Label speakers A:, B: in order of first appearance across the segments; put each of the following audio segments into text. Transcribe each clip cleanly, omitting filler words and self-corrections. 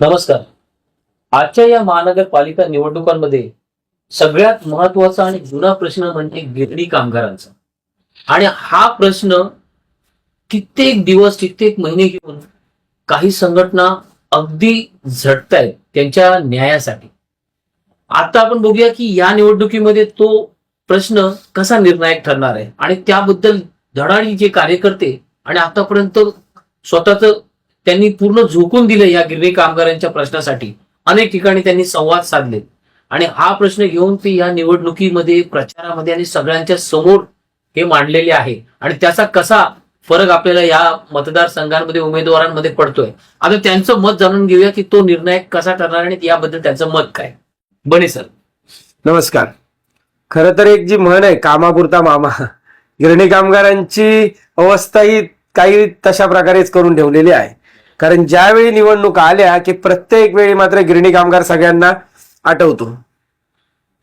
A: नमस्कार. आजच्या या महानगरपालिका निवडणुकांमध्ये सगळ्यात महत्वाचा आणि जुना प्रश्न म्हणजे गिरणी कामगारांचा. आणि हा प्रश्न कित्येक दिवस कित्येक महिने घेऊन काही संघटना अगदी झटतायत त्यांच्या न्यायासाठी. आता आपण बघूया की या निवडणुकीमध्ये तो प्रश्न कसा निर्णायक ठरणार आहे आणि त्याबद्दल धडाडी जे कार्यकर्ते आणि आतापर्यंत स्वतःच त्यांनी पूर्ण झोकून दिले या गिरणी कामगारांच्या प्रश्नासाठी. अनेक ठिकाणी त्यांनी संवाद साधले आणि हा प्रश्न घेऊन ते या निवडणुकीमध्ये प्रचारामध्ये आणि सगळ्यांच्या समोर हे मांडलेले आहे आणि त्याचा कसा फरक आपल्याला या मतदारसंघांमध्ये उमेदवारांमध्ये पडतोय. आता त्यांचं मत जाणून घेऊया की तो निर्णायक कसा ठरणार आणि याबद्दल त्यांचं मत काय. बने सर.
B: नमस्कार. खरं तर एक जी म्हण आहे, कामापुरता मामा, गिरणी कामगारांची अवस्था ही काही तशा प्रकारेच करून ठेवलेली आहे. कारण ज्यावेळी निवडणुका आल्या की प्रत्येक वेळी मात्र गिरणी कामगार सगळ्यांना आठवतो.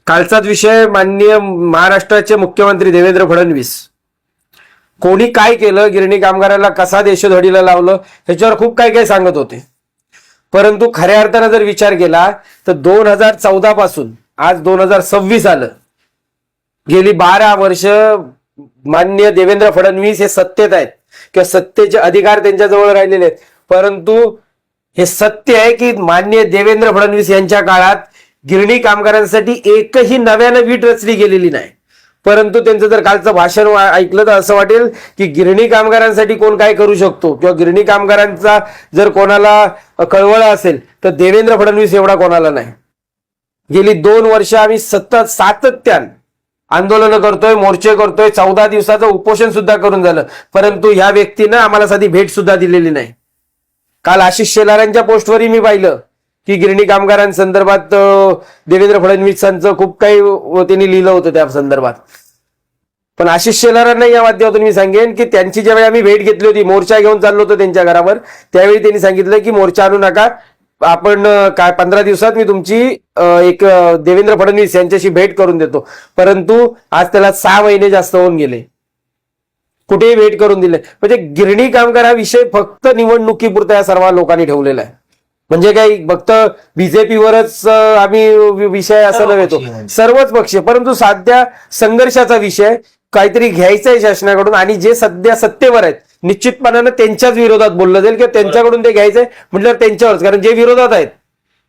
B: कालचाच विषय माननीय महाराष्ट्राचे मुख्यमंत्री देवेंद्र फडणवीस कोणी काय केलं, गिरणी कामगाराला कसा देशोधडीला लावलं, ह्याच्यावर खूप काही काही सांगत होते. परंतु खऱ्या अर्थानं जर विचार केला तर 2014 पासून आज 2026 आलं, गेली 12 वर्ष माननीय देवेंद्र फडणवीस हे सत्तेत आहेत किंवा सत्तेचे अधिकार त्यांच्याजवळ राहिलेले आहेत. परंतु हे सत्य आहे की माननीय देवेंद्र फडणवीस यांच्या काळात गिरणी कामगारांसाठी एकही नव्यानं वीट रचली गेलेली नाही. परंतु त्यांचं जर कालचं भाषण ऐकलं तर असं वाटेल की गिरणी कामगारांसाठी कोण काय करू शकतो किंवा गिरणी कामगारांचा जर कोणाला कळवळ असेल तर देवेंद्र फडणवीस एवढा कोणाला नाही. गेली 2 वर्ष आम्ही सातत्यानं आंदोलन करतोय, मोर्चे करतोय, 14 दिवसाचं उपोषण सुद्धा करून झालं, परंतु ह्या व्यक्तीनं आम्हाला साधी भेट सुद्धा दिलेली नाही. काल आशिष शेलारांच्या पोस्टवरही मी पाहिलं की गिरणी कामगारांसंदर्भात देवेंद्र फडणवीसांचं खूप काही त्यांनी लिहिलं होतं त्या संदर्भात. पण आशिष शेलारांना या माध्यमातून मी सांगेन की त्यांची ज्यावेळी आम्ही भेट घेतली होती, मोर्चा घेऊन चाललो होतो त्यांच्या घरावर, त्यावेळी त्यांनी सांगितलं की मोर्चा आणू नका, आपण काय 15 दिवसात मी तुमची एक देवेंद्र फडणवीस यांच्याशी भेट करून देतो. परंतु आज त्याला 6 महिने जास्त होऊन गेले, कुठेही भेट करून दिले. म्हणजे गिरणी कामगार हा विषय फक्त निवडणुकीपुरता या सर्व लोकांनी ठेवलेला आहे. म्हणजे काही फक्त बीजेपीवरच आम्ही विषय असं नव्हेतो, सर्वच पक्ष. परंतु सध्या संघर्षाचा विषय काहीतरी घ्यायचा आहे शासनाकडून आणि जे सध्या सत्तेवर आहेत निश्चितपणानं त्यांच्याच विरोधात बोललं जाईल किंवा त्यांच्याकडून ते घ्यायचंय म्हटल्यावर त्यांच्यावरच. कारण जे विरोधात आहेत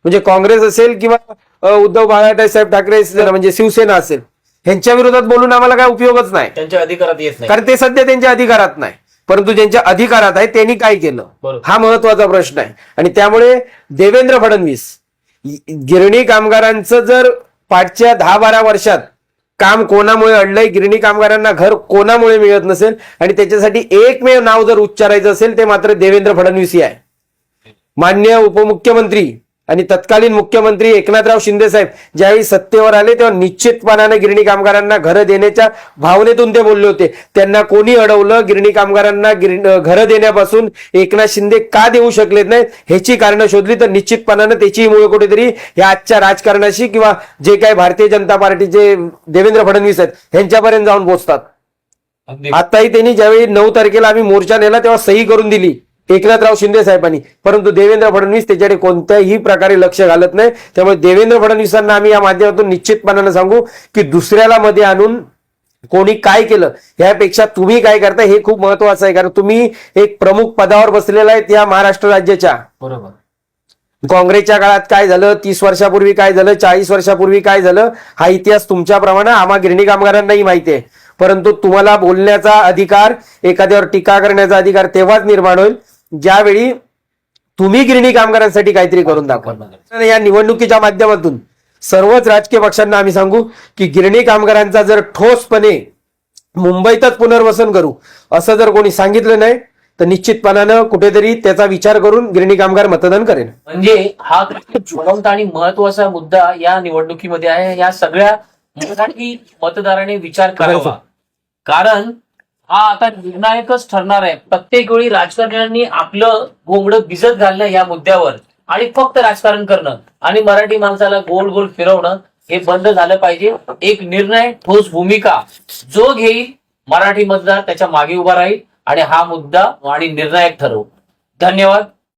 B: म्हणजे काँग्रेस असेल किंवा उद्धव बाळासाहेब साहेब ठाकरे म्हणजे शिवसेना असेल, ह्यांच्या विरोधात बोलून आम्हाला काय उपयोगच नाही,
A: त्यांच्या अधिकारात येत नाही.
B: कारण ते सध्या त्यांच्या अधिकारात नाही. परंतु ज्यांच्या अधिकारात आहे त्यांनी काय केलं हा महत्वाचा प्रश्न आहे. आणि त्यामुळे देवेंद्र फडणवीस गिरणी कामगारांचं जर पाठच्या 10-12 वर्षात काम कोणामुळे अडलंय, गिरणी कामगारांना घर कोणामुळे मिळत नसेल आणि त्याच्यासाठी एकमेव नाव जर उच्चारायचं असेल ते मात्र देवेंद्र फडणवीस आहे. माननीय उपमुख्यमंत्री आणि तत्कालीन मुख्यमंत्री एकनाथराव शिंदे साहेब ज्यावेळी सत्तेवर आले तेव्हा निश्चितपणाने गिरणी कामगारांना घरं देण्याच्या भावनेतून ते बोलले होते. त्यांना कोणी अडवलं, गिरणी कामगारांना घरं देण्यापासून एकनाथ शिंदे का देऊ शकलेत नाहीत ह्याची कारणं शोधली तर निश्चितपणाने त्याची मुळे कुठेतरी या आजच्या राजकारणाशी किंवा जे काही भारतीय जनता पार्टीचे देवेंद्र फडणवीस आहेत ह्यांच्यापर्यंत जाऊन पोहोचतात. आताही त्यांनी ज्यावेळी 9 तारखेला आम्ही मोर्चा नेला तेव्हा सही करून दिली एकनाथराव शिंदे साहेबांनी, परंतु देवेंद्र फडणवीस त्याच्याकडे कोणत्याही प्रकारे लक्ष घालत नाही. त्यामुळे देवेंद्र फडणवीसांना आम्ही या माध्यमातून निश्चितपणाने सांगू की दुसऱ्याला मध्ये आणून कोणी काय केलं यापेक्षा तुम्ही काय करता हे खूप महत्वाचं आहे. कारण तुम्ही एक प्रमुख पदावर बसलेला आहे या महाराष्ट्र राज्याच्या.
A: बरोबर.
B: काँग्रेसच्या काळात काय झालं, 30 वर्षापूर्वी काय झालं, 40 वर्षापूर्वी काय झालं, हा इतिहास तुमच्याप्रमाणे आम्हा गिरणी कामगारांनाही माहिती आहे. परंतु तुम्हाला बोलण्याचा अधिकार, एखाद्यावर टीका करण्याचा अधिकार तेव्हाच निर्माण होईल ज्यावेळी तुम्ही गिरणी कामगारांसाठी काहीतरी करून दाखवा. या निवडणुकीच्या माध्यमातून सर्वच राजकीय पक्षांना आम्ही सांगू की गिरणी कामगारांचा जर ठोसपणे मुंबईतच पुनर्वसन करू असं जर कोणी सांगितलं नाही तर निश्चितपणानं कुठेतरी त्याचा विचार करून गिरणी कामगार मतदान करेल.
A: म्हणजे हा ज्वलंत आणि महत्वाचा मुद्दा या निवडणुकीमध्ये आहे. या सगळ्या मतदाराने विचार करावा, कारण हा आता निर्णायकच ठरणार आहे. प्रत्येक वेळी राजकारण्यांनी आपलं घोंगडं भिजत घालणं या मुद्द्यावर आणि फक्त राजकारण करणं आणि मराठी माणसाला गोल गोल फिरवणं हे बंद झालं पाहिजे. एक निर्णय, ठोस भूमिका जो घेईल मराठी मतदार त्याच्या मागे उभा राहील आणि हा मुद्दा आणि निर्णायक ठरवू. धन्यवाद.